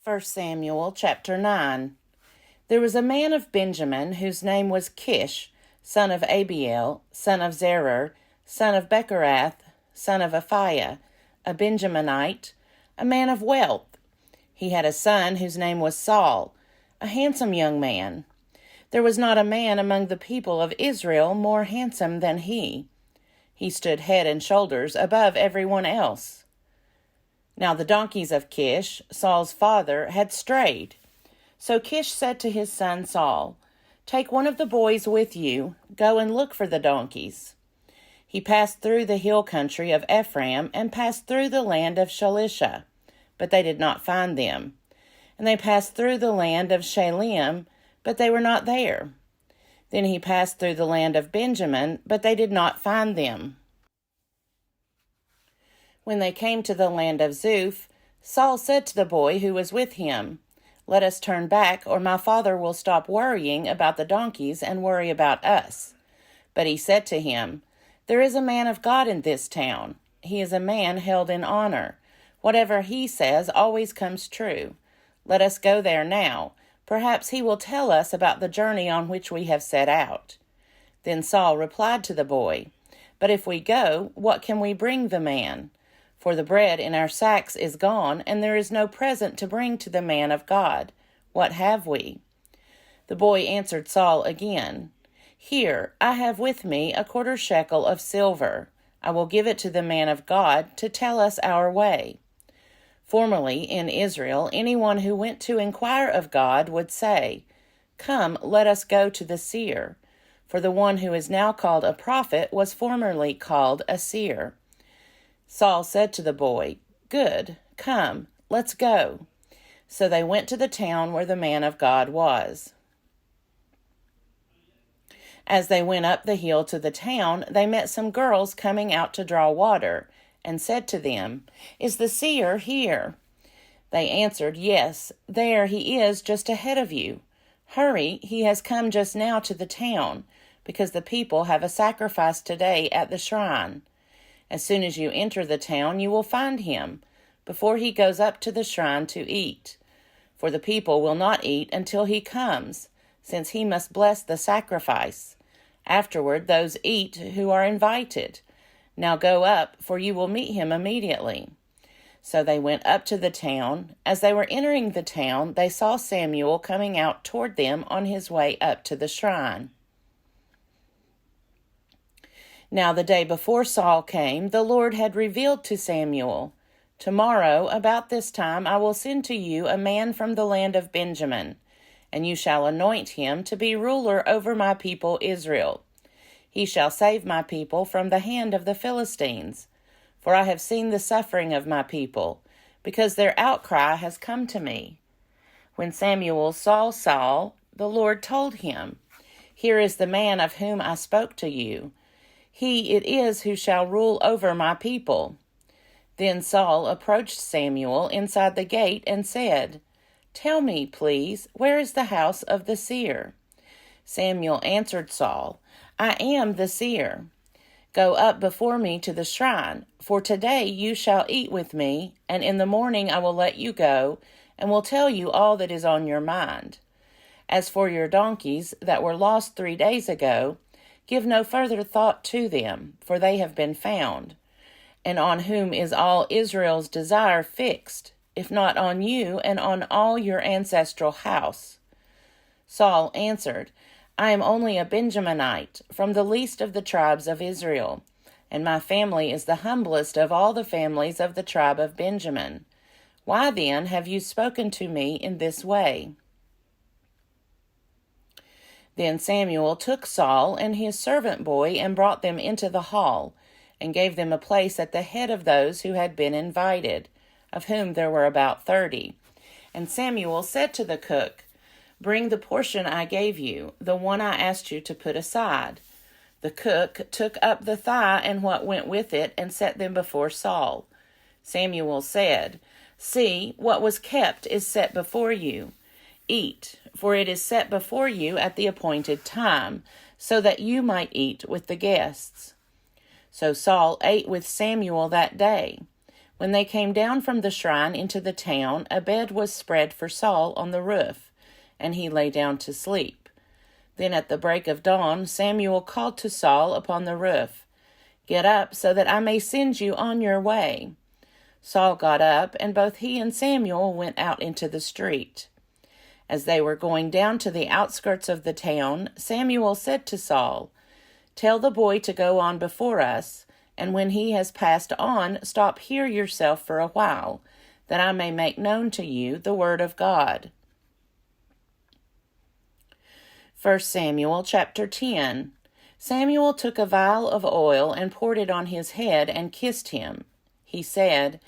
1 Samuel chapter 9. There was a man of Benjamin whose name was Kish, son of Abiel, son of Zerah, son of Bechorath, son of Aphiah, a Benjaminite, a man of wealth. He had a son whose name was Saul, a handsome young man. There was not a man among the people of Israel more handsome than he. He stood head and shoulders above everyone else. Now the donkeys of Kish, Saul's father, had strayed. So Kish said to his son Saul, "Take one of the boys with you, go and look for the donkeys." He passed through the hill country of Ephraim and passed through the land of Shalisha, but they did not find them. And they passed through the land of Shalim, but they were not there. Then he passed through the land of Benjamin, but they did not find them. When they came to the land of Zuph, Saul said to the boy who was with him, "Let us turn back, or my father will stop worrying about the donkeys and worry about us." But he said to him, "There is a man of God in this town. He is a man held in honor. Whatever he says always comes true. Let us go there now. Perhaps he will tell us about the journey on which we have set out." Then Saul replied to the boy, "But if we go, what can we bring the man? For the bread in our sacks is gone, and there is no present to bring to the man of God. What have we?" The boy answered Saul again, "Here, I have with me a quarter shekel of silver. I will give it to the man of God to tell us our way." Formerly in Israel, anyone who went to inquire of God would say, "Come, let us go to the seer." For the one who is now called a prophet was formerly called a seer. Saul said to the boy, "Good, come, let's go." So they went to the town where the man of God was. As they went up the hill to the town, they met some girls coming out to draw water, and said to them, "Is the seer here?" They answered, "Yes, there he is just ahead of you. Hurry, he has come just now to the town, because the people have a sacrifice today at the shrine. As soon as you enter the town, you will find him, before he goes up to the shrine to eat. For the people will not eat until he comes, since he must bless the sacrifice. Afterward, those eat who are invited. Now go up, for you will meet him immediately." So they went up to the town. As they were entering the town, they saw Samuel coming out toward them on his way up to the shrine. Now the day before Saul came, the Lord had revealed to Samuel, "Tomorrow, about this time, I will send to you a man from the land of Benjamin, and you shall anoint him to be ruler over my people Israel. He shall save my people from the hand of the Philistines. For I have seen the suffering of my people, because their outcry has come to me." When Samuel saw Saul, the Lord told him, "Here is the man of whom I spoke to you. He it is who shall rule over my people." Then Saul approached Samuel inside the gate and said, "Tell me, please, where is the house of the seer?" Samuel answered Saul, "I am the seer. Go up before me to the shrine, for today you shall eat with me, and in the morning I will let you go, and will tell you all that is on your mind. As for your donkeys that were lost 3 days ago, give no further thought to them, for they have been found. And on whom is all Israel's desire fixed, if not on you and on all your ancestral house?" Saul answered, "I am only a Benjaminite, from the least of the tribes of Israel, and my family is the humblest of all the families of the tribe of Benjamin. Why then have you spoken to me in this way?" Then Samuel took Saul and his servant boy and brought them into the hall, and gave them a place at the head of those who had been invited, of whom there were about 30. And Samuel said to the cook, "Bring the portion I gave you, the one I asked you to put aside." The cook took up the thigh and what went with it and set them before Saul. Samuel said, "See, what was kept is set before you. Eat, for it is set before you at the appointed time, so that you might eat with the guests." So Saul ate with Samuel that day. When they came down from the shrine into the town, a bed was spread for Saul on the roof, and he lay down to sleep. Then at the break of dawn, Samuel called to Saul upon the roof, "Get up, so that I may send you on your way." Saul got up, and both he and Samuel went out into the street. As they were going down to the outskirts of the town, Samuel said to Saul, "Tell the boy to go on before us, and when he has passed on, stop here yourself for a while, that I may make known to you the word of God." 1 Samuel chapter 10. Samuel took a vial of oil and poured it on his head and kissed him. He said,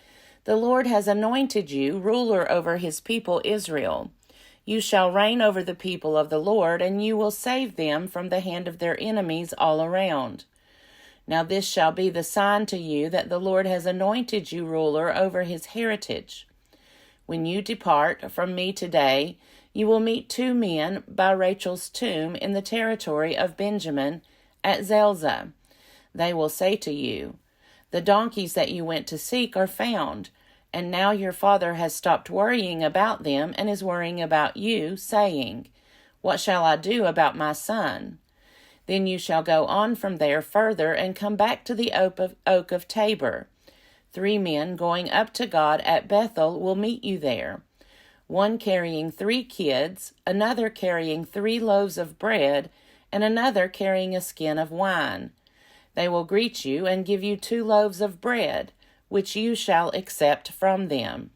"The Lord has anointed you ruler over his people Israel. You shall reign over the people of the Lord, and you will save them from the hand of their enemies all around. Now this shall be the sign to you that the Lord has anointed you ruler over his heritage. When you depart from me today, you will meet 2 men by Rachel's tomb in the territory of Benjamin at Zelzah. They will say to you, 'The donkeys that you went to seek are found,' and now your father has stopped worrying about them and is worrying about you, saying, 'What shall I do about my son?' Then you shall go on from there further and come back to the oak of Tabor. 3 men going up to God at Bethel will meet you there, one carrying 3 kids, another carrying 3 loaves of bread, and another carrying a skin of wine. They will greet you and give you 2 loaves of bread, which you shall accept from them.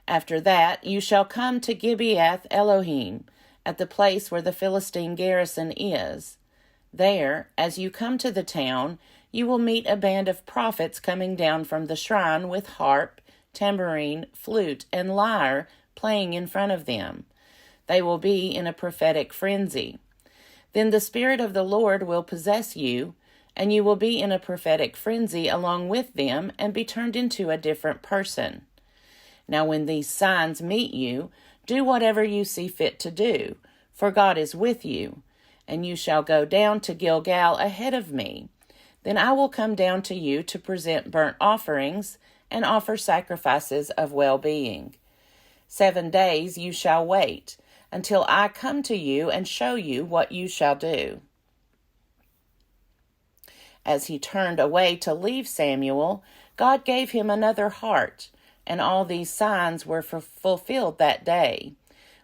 After that you shall come to Gibeath Elohim, at the place where the Philistine garrison is. There, as you come to the town, you will meet a band of prophets coming down from the shrine with harp, tambourine, flute, and lyre playing in front of them. They will be in a prophetic frenzy. Then the Spirit of the Lord will possess you, and you will be in a prophetic frenzy along with them and be turned into a different person. Now when these signs meet you, do whatever you see fit to do, for God is with you, and you shall go down to Gilgal ahead of me. Then I will come down to you to present burnt offerings and offer sacrifices of well-being. 7 days you shall wait, until I come to you and show you what you shall do." As he turned away to leave Samuel, God gave him another heart, and all these signs were fulfilled that day.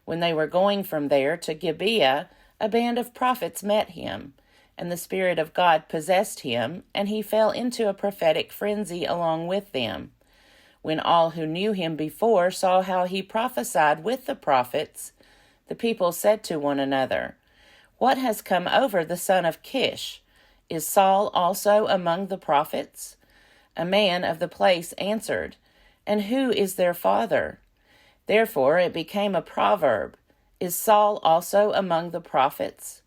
When they were going from there to Gibeah, a band of prophets met him, and the Spirit of God possessed him, and he fell into a prophetic frenzy along with them. When all who knew him before saw how he prophesied with the prophets, the people said to one another, "What has come over the son of Kish? Is Saul also among the prophets?" A man of the place answered, "And who is their father?" Therefore it became a proverb, "Is Saul also among the prophets?"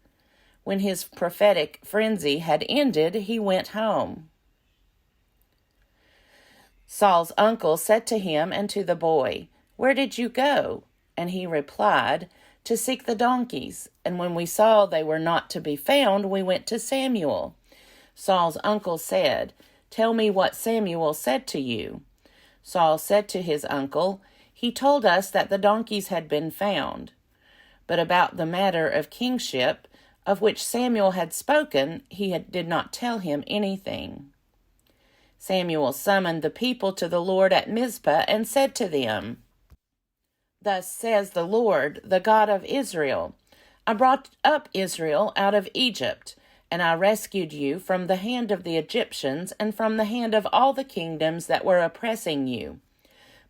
When his prophetic frenzy had ended, he went home. Saul's uncle said to him and to the boy, "Where did you go?" And he replied, "To seek the donkeys. And when we saw they were not to be found, we went to Samuel." Saul's uncle said, "Tell me what Samuel said to you." Saul said to his uncle, "He told us that the donkeys had been found." But about the matter of kingship, of which Samuel had spoken, he did not tell him anything. Samuel summoned the people to the Lord at Mizpah and said to them, "Thus says the Lord, the God of Israel, I brought up Israel out of Egypt, and I rescued you from the hand of the Egyptians and from the hand of all the kingdoms that were oppressing you.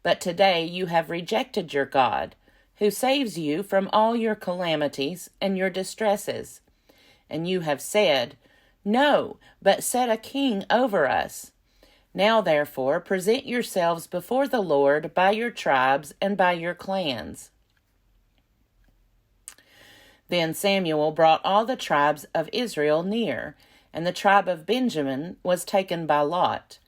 But today you have rejected your God, who saves you from all your calamities and your distresses. And you have said, 'No, but set a king over us.' Now, therefore, present yourselves before the Lord by your tribes and by your clans." Then Samuel brought all the tribes of Israel near, and the tribe of Benjamin was taken by lot.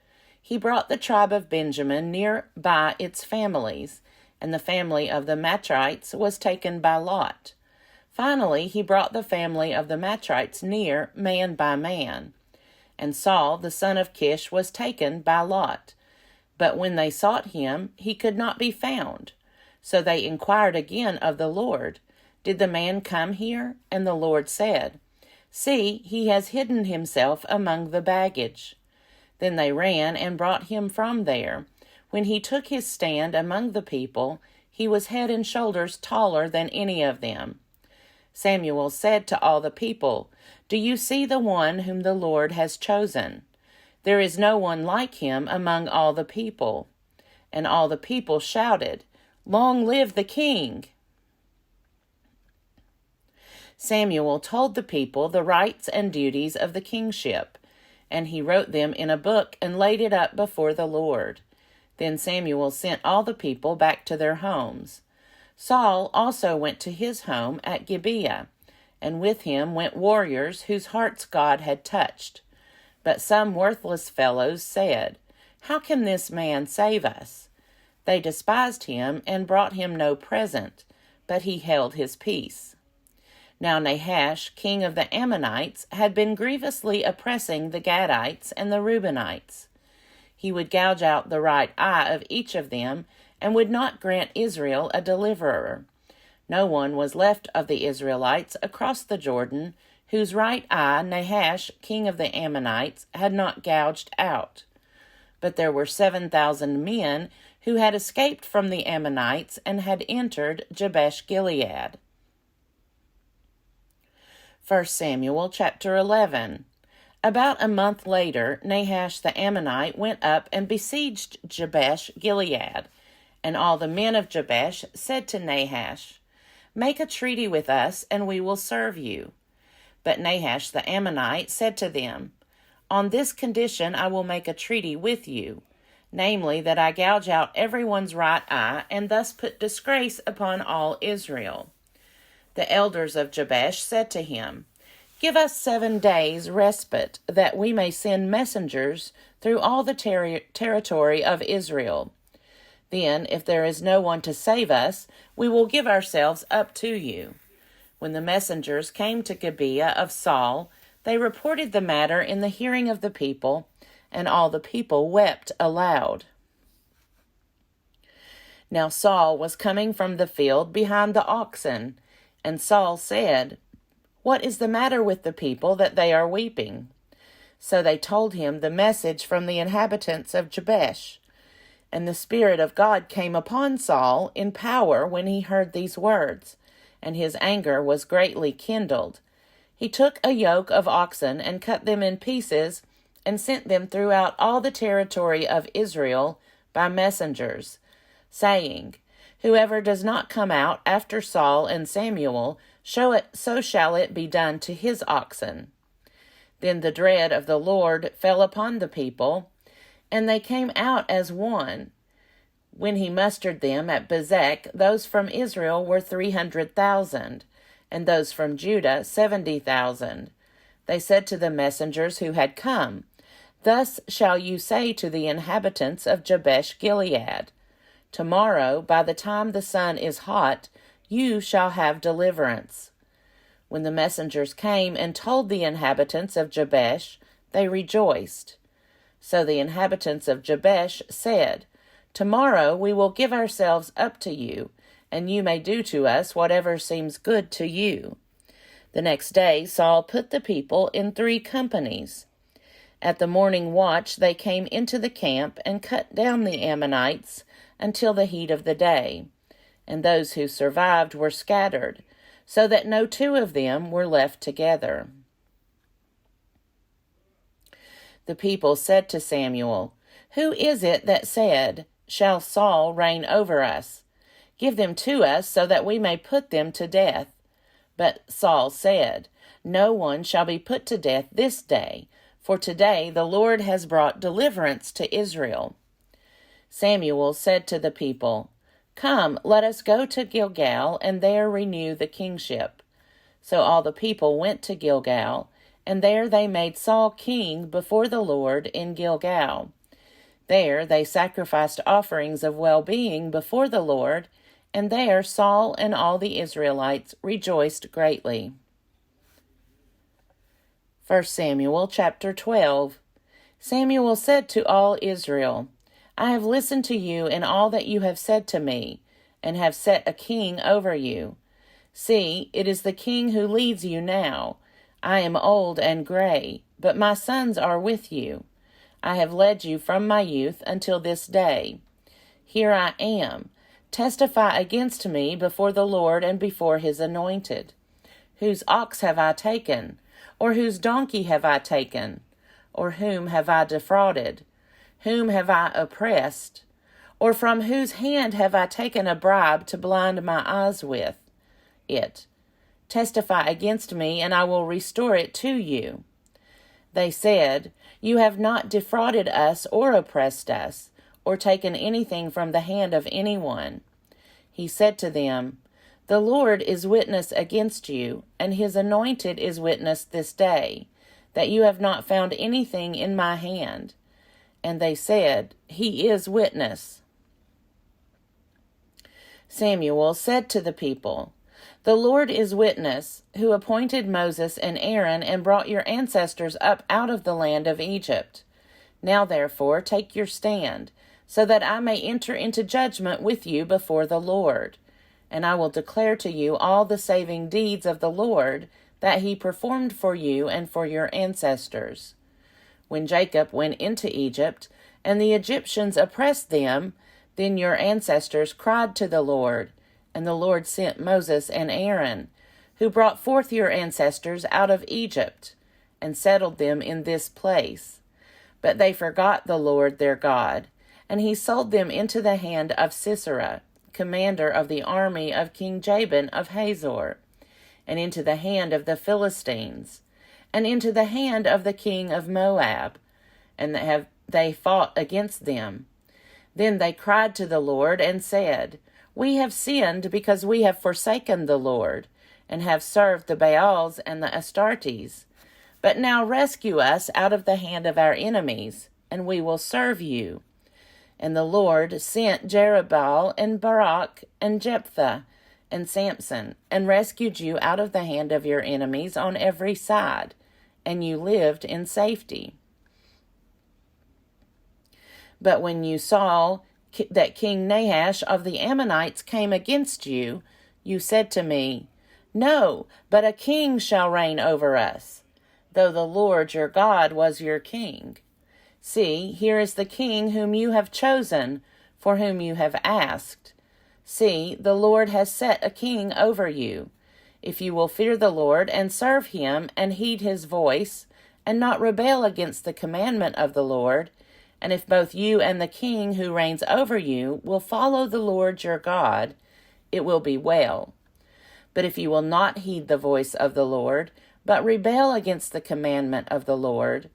He brought the tribe of Benjamin near by its families, and the family of the Matrites was taken by lot. Finally, he brought the family of the Matrites near, man by man. And Saul the son of Kish was taken by lot. But when they sought him, he could not be found. So they inquired again of the Lord, Did the man come here? And the Lord said, See, he has hidden himself among the baggage. Then they ran and brought him from there. When he took his stand among the people, he was head and shoulders taller than any of them. Samuel said to all the people, Do you see the one whom the Lord has chosen? There is no one like him among all the people. And all the people shouted, Long live the king! Samuel told the people the rights and duties of the kingship, and he wrote them in a book and laid it up before the Lord. Then Samuel sent all the people back to their homes. Saul also went to his home at Gibeah, and with him went warriors whose hearts God had touched. But some worthless fellows said, How can this man save us? They despised him and brought him no present, but he held his peace. Now Nahash, king of the Ammonites, had been grievously oppressing the Gadites and the Reubenites. He would gouge out the right eye of each of them, and would not grant Israel a deliverer. No one was left of the Israelites across the Jordan, whose right eye Nahash, king of the Ammonites, had not gouged out. But there were 7,000 men who had escaped from the Ammonites and had entered Jabesh-Gilead. 1 Samuel chapter 11. About a month later, Nahash the Ammonite went up and besieged Jabesh-Gilead. And all the men of Jabesh said to Nahash, Make a treaty with us, and we will serve you. But Nahash the Ammonite said to them, On this condition I will make a treaty with you, namely that I gouge out everyone's right eye, and thus put disgrace upon all Israel. The elders of Jabesh said to him, Give us 7 days' respite, that we may send messengers through all the territory of Israel. Then, if there is no one to save us, we will give ourselves up to you. When the messengers came to Gibeah of Saul, they reported the matter in the hearing of the people, and all the people wept aloud. Now Saul was coming from the field behind the oxen, and Saul said, What is the matter with the people that they are weeping? So they told him the message from the inhabitants of Jabesh. And the Spirit of God came upon Saul in power when he heard these words, and his anger was greatly kindled. He took a yoke of oxen and cut them in pieces, and sent them throughout all the territory of Israel by messengers, saying, Whoever does not come out after Saul and Samuel, so shall it be done to his oxen. Then the dread of the Lord fell upon the people, and they came out as one. When he mustered them at Bezek, those from Israel were 300,000, and those from Judah 70,000. They said to the messengers who had come, Thus shall you say to the inhabitants of Jabesh-Gilead, Tomorrow, by the time the sun is hot, you shall have deliverance. When the messengers came and told the inhabitants of Jabesh, they rejoiced. So the inhabitants of Jabesh said, Tomorrow we will give ourselves up to you, and you may do to us whatever seems good to you. The next day Saul put the people in 3 companies. At the morning watch they came into the camp and cut down the Ammonites until the heat of the day, and those who survived were scattered, so that no 2 of them were left together. The people said to Samuel, Who is it that said, Shall Saul reign over us? Give them to us, so that we may put them to death. But Saul said, No one shall be put to death this day, for today the Lord has brought deliverance to Israel. Samuel said to the people, Come, let us go to Gilgal, and there renew the kingship. So all the people went to Gilgal, and there they made Saul king before the Lord in Gilgal. There they sacrificed offerings of well-being before the Lord, and there Saul and all the Israelites rejoiced greatly. 1 Samuel chapter 12. Samuel said to all Israel, I have listened to you in all that you have said to me, and have set a king over you. See, it is the king who leads you now. I am old and gray, but my sons are with you. I have led you from my youth until this day. Here I am. Testify against me before the Lord and before his anointed. Whose ox have I taken? Or whose donkey have I taken? Or whom have I defrauded? Whom have I oppressed? Or from whose hand have I taken a bribe to blind my eyes with it? Testify against me, and I will restore it to you. They said, You have not defrauded us or oppressed us, or taken anything from the hand of anyone. He said to them, The Lord is witness against you, and his anointed is witness this day, that you have not found anything in my hand. And they said, He is witness. Samuel said to the people, The Lord is witness, who appointed Moses and Aaron and brought your ancestors up out of the land of Egypt. Now therefore take your stand, so that I may enter into judgment with you before the Lord. And I will declare to you all the saving deeds of the Lord that he performed for you and for your ancestors. When Jacob went into Egypt, and the Egyptians oppressed them, then your ancestors cried to the Lord, and the Lord sent Moses and Aaron, who brought forth your ancestors out of Egypt, and settled them in this place. But they forgot the Lord their God, and he sold them into the hand of Sisera, commander of the army of King Jabin of Hazor, and into the hand of the Philistines, and into the hand of the king of Moab, and they fought against them. Then they cried to the Lord and said, We have sinned because we have forsaken the Lord, and have served the Baals and the Astartes. But now rescue us out of the hand of our enemies, and we will serve you. And the Lord sent Jerubbaal and Barak and Jephthah and Samson, and rescued you out of the hand of your enemies on every side, and you lived in safety. But when you saw that King Nahash of the Ammonites came against you, you said to me, No, but a king shall reign over us, though the Lord your God was your king. See, here is the king whom you have chosen, for whom you have asked. See, the Lord has set a king over you. If you will fear the Lord and serve him and heed his voice, and not rebel against the commandment of the Lord, and if both you and the king who reigns over you will follow the Lord your God, it will be well. But if you will not heed the voice of the Lord, but rebel against the commandment of the Lord,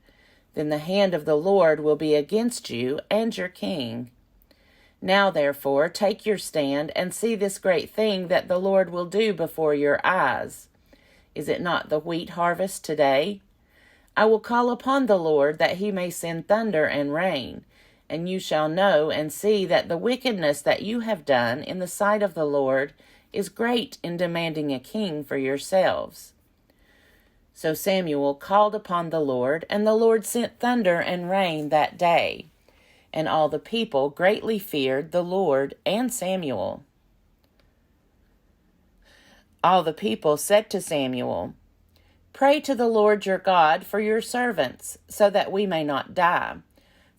then the hand of the Lord will be against you and your king. Now, therefore, take your stand and see this great thing that the Lord will do before your eyes. Is it not the wheat harvest today? I will call upon the Lord that he may send thunder and rain, and you shall know and see that the wickedness that you have done in the sight of the Lord is great in demanding a king for yourselves. So Samuel called upon the Lord, and the Lord sent thunder and rain that day. And all the people greatly feared the Lord and Samuel. All the people said to Samuel, Pray to the Lord your God for your servants, so that we may not die.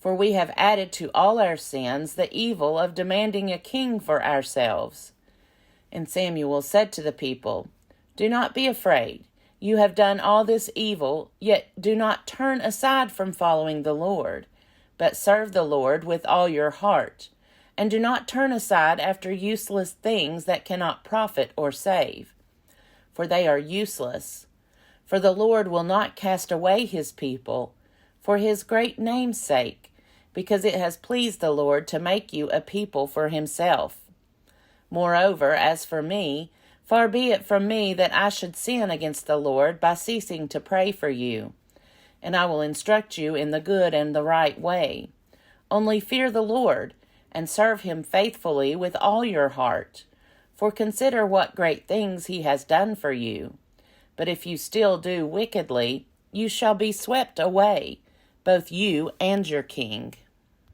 For we have added to all our sins the evil of demanding a king for ourselves. And Samuel said to the people, Do not be afraid. You have done all this evil, yet do not turn aside from following the Lord, but serve the Lord with all your heart, and do not turn aside after useless things that cannot profit or save, for they are useless. For the Lord will not cast away his people, for his great name's sake, because it has pleased the Lord to make you a people for himself. Moreover, as for me, far be it from me that I should sin against the Lord by ceasing to pray for you. And I will instruct you in the good and the right way. Only fear the Lord, and serve him faithfully with all your heart. For consider what great things he has done for you. But if you still do wickedly, you shall be swept away, both you and your king.